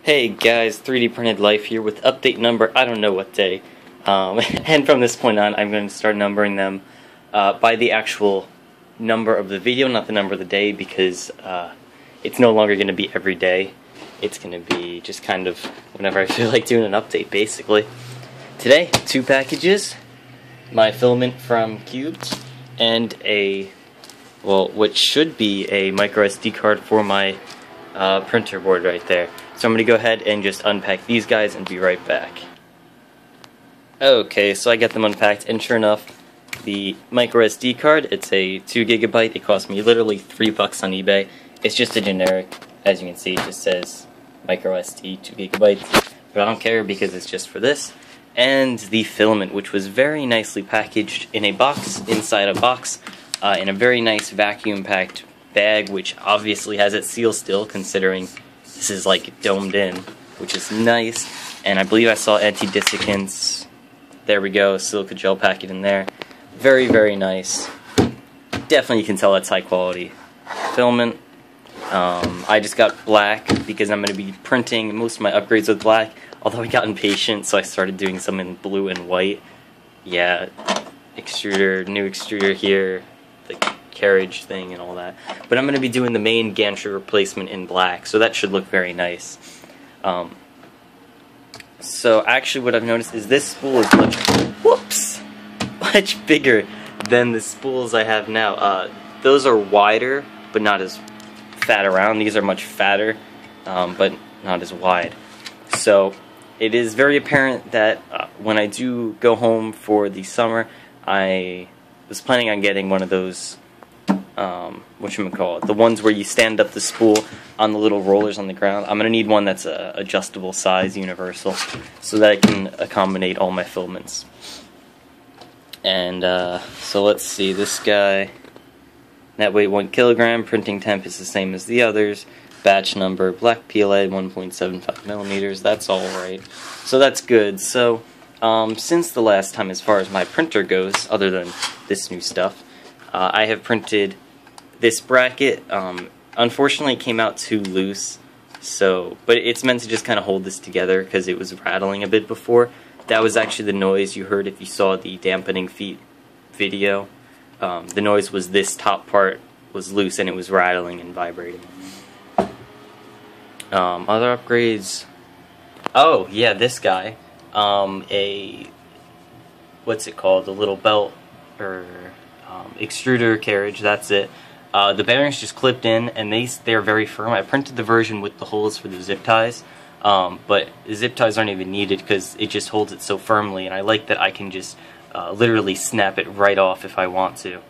Hey guys, 3D Printed Life here with update number, I don't know what day. And from this point on, I'm going to start numbering them by the actual number of the video, not the number of the day, because it's no longer going to be every day. It's going to be just kind of whenever I feel like doing an update, basically. Today, 2 packages, my filament from Cubed, and what should be a micro SD card for my printer board right there. So I'm going to go ahead and just unpack these guys and be right back. Okay, so I got them unpacked, and sure enough, the micro SD card, it's a 2 GB, it cost me literally $3 on eBay. It's just a generic, as you can see, it just says micro SD 2 GB, but I don't care because it's just for this. And the filament, which was very nicely packaged in a box, inside a box, in a very nice vacuum-packed bag, which obviously has its seal still, considering this is like domed in, which is nice. And I believe I saw anti-desiccants. There we go, silica gel packet in there. Very, very nice. Definitely you can tell that's high quality filament. I just got black because I'm going to be printing most of my upgrades with black, although I got impatient, so I started doing some in blue and white. Yeah, extruder, new extruder here, the carriage thing and all that. But I'm going to be doing the main gantry replacement in black, so that should look very nice. So actually what I've noticed is this spool is much bigger than the spools I have now. Those are wider, but not as fat around. These are much fatter, but not as wide. So it is very apparent that when I do go home for the summer, I was planning on getting one of those the ones where you stand up the spool on the little rollers on the ground. I'm going to need one that's adjustable size, universal, so that I can accommodate all my filaments. And so let's see, this guy, net weight 1 kilogram, printing temp is the same as the others, batch number, black PLA 1.75 millimeters, that's alright. So that's good. So since the last time, as far as my printer goes, other than this new stuff, I have printed this bracket. Unfortunately it came out too loose, but it's meant to just kind of hold this together because it was rattling a bit before. That was actually the noise you heard if you saw the dampening feet video. The noise was this top part was loose and it was rattling and vibrating. Other upgrades, oh yeah, this guy, what's it called, the little belt, or extruder carriage, that's it. The bearings just clipped in, and they're very firm. I printed the version with the holes for the zip ties, but the zip ties aren't even needed because it just holds it so firmly, and I like that I can just literally snap it right off if I want to.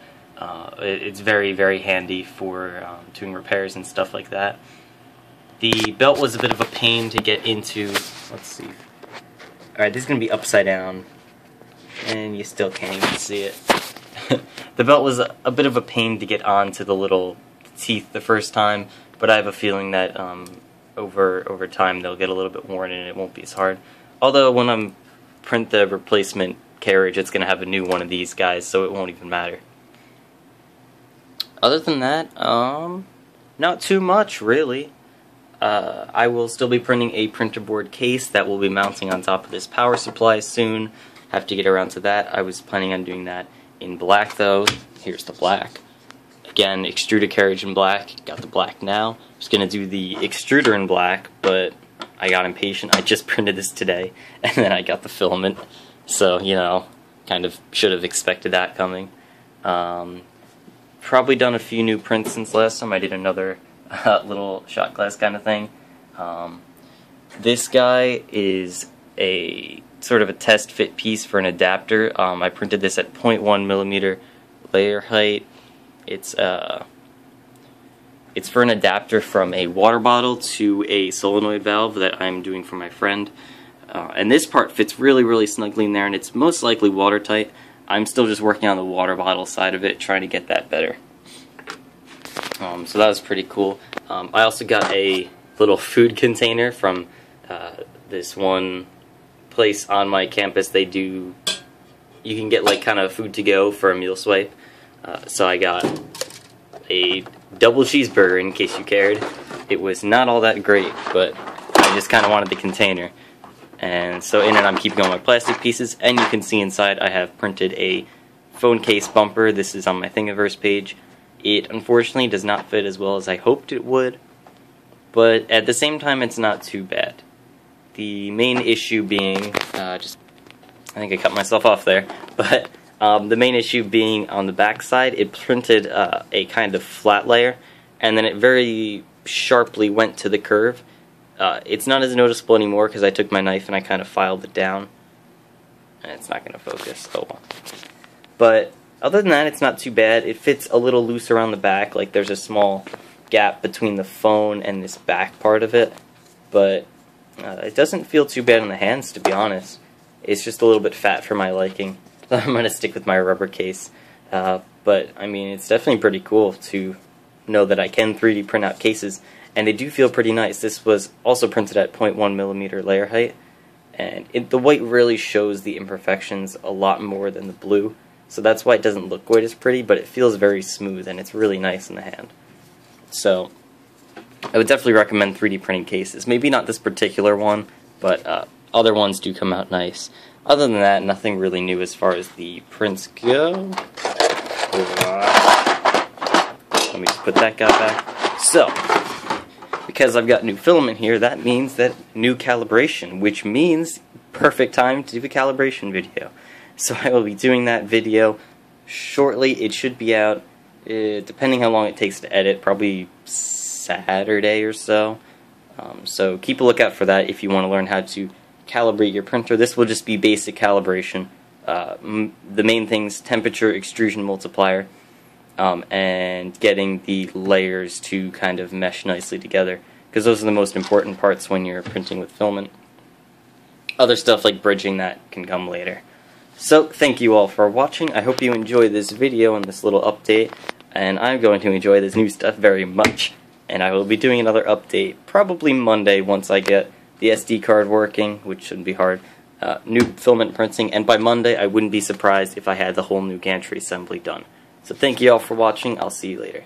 It's very, very handy for doing repairs and stuff like that. The belt was a bit of a pain to get into. Let's see. Alright, this is going to be upside down, and you still can't even see it. The belt was a bit of a pain to get onto the little teeth the first time, but I have a feeling that over time they'll get a little bit worn and it won't be as hard. Although when I print the replacement carriage, it's going to have a new one of these guys, so it won't even matter. Other than that, not too much really. I will still be printing a printer board case that will be mounting on top of this power supply soon. Have to get around to that. I was planning on doing that in black though. Here's the black. Again, extruder carriage in black. Got the black now. I was going to do the extruder in black, but I got impatient. I just printed this today, and then I got the filament. So, you know, kind of should have expected that coming. Probably done a few new prints since last time. I did another little shot glass kind of thing. This guy is a sort of a test fit piece for an adapter. I printed this at 0.1 millimeter layer height. It's for an adapter from a water bottle to a solenoid valve that I'm doing for my friend. And this part fits really, really snugly in there, and it's most likely watertight. I'm still just working on the water bottle side of it, trying to get that better. So that was pretty cool. I also got a little food container from this one place on my campus. You can get like kind of food to go for a meal swipe. So I got a double cheeseburger in case you cared. It was not all that great, but I just kind of wanted the container. And so in it I'm keeping all my plastic pieces, and you can see inside I have printed a phone case bumper. This is on my Thingiverse page. It unfortunately does not fit as well as I hoped it would, but at the same time it's not too bad. The main issue being, I think I cut myself off there, but the main issue being on the back side, it printed a kind of flat layer, and then it very sharply went to the curve. It's not as noticeable anymore because I took my knife and I kind of filed it down. And it's not going to focus, oh well. But other than that, it's not too bad. It fits a little loose around the back, like there's a small gap between the phone and this back part of it. But it doesn't feel too bad in the hands, to be honest. It's just a little bit fat for my liking. So I'm going to stick with my rubber case. But, I mean, it's definitely pretty cool to know that I can 3D print out cases. And they do feel pretty nice. This was also printed at 0.1mm layer height, and the white really shows the imperfections a lot more than the blue, so that's why it doesn't look quite as pretty, but it feels very smooth and it's really nice in the hand. So I would definitely recommend 3D printing cases. Maybe not this particular one, but other ones do come out nice. Other than that, nothing really new as far as the prints go. Let me just put that guy back. So, because I've got new filament here, that means that new calibration, which means perfect time to do a calibration video. So I will be doing that video shortly. It should be out, depending how long it takes to edit, probably Saturday or so. So keep a lookout for that if you want to learn how to calibrate your printer. This will just be basic calibration. The main things: temperature, extrusion multiplier, and getting the layers to kind of mesh nicely together, because those are the most important parts when you're printing with filament. Other stuff like bridging, that can come later. So thank you all for watching. I hope you enjoyed this video and this little update, and I'm going to enjoy this new stuff very much. And I will be doing another update probably Monday once I get the SD card working, which shouldn't be hard, new filament printing, and by Monday I wouldn't be surprised if I had the whole new gantry assembly done. So thank you all for watching. I'll see you later.